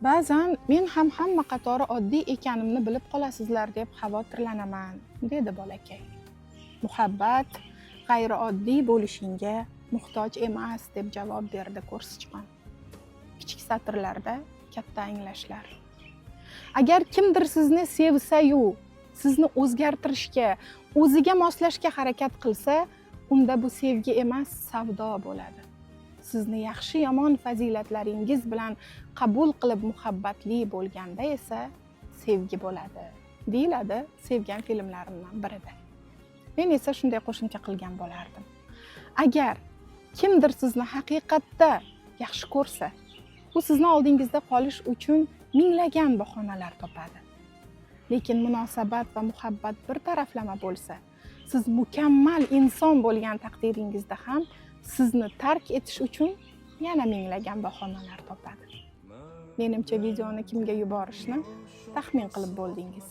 Ba'zan men ham hamma qatori oddiy ekanimni bilib qolasizlar deb xavotirlanaman, dedi bolakay. Muhabbat g'ayrioddiy bo'lishingga muhtoj emas, deb javob berdi ko'rsichqon. Kichik satrlarda katta anglashlar. Agar kimdir sizni sevsa-yu, sizni o'zgartirishga, o'ziga moslashga harakat qilsa, unda bu sevgi emas, savdo bo'ladi. Sizni yaxshi-yomon fazilatlaringiz bilan qabul qilib muhabbatli bo'lganda esa sevgi bo'ladi, deyiladi sevgan filmlarimdan birida. Men esa shunday qo'shimcha qilgan bo'lardim. Agar kimdir sizni haqiqatda yaxshi ko'rsa, u sizni oldingizda qolish uchun minglagan bahonalar topadi. Lekin munosabat va muhabbat bir taraflama bo'lsa, siz mukammal inson bo'lgan taqdiringizda ham sizni tark etish uchun yana minglagan bahonalar topadi. Menimcha videoni kimga yuborishni taxmin qilib bo'ldingiz.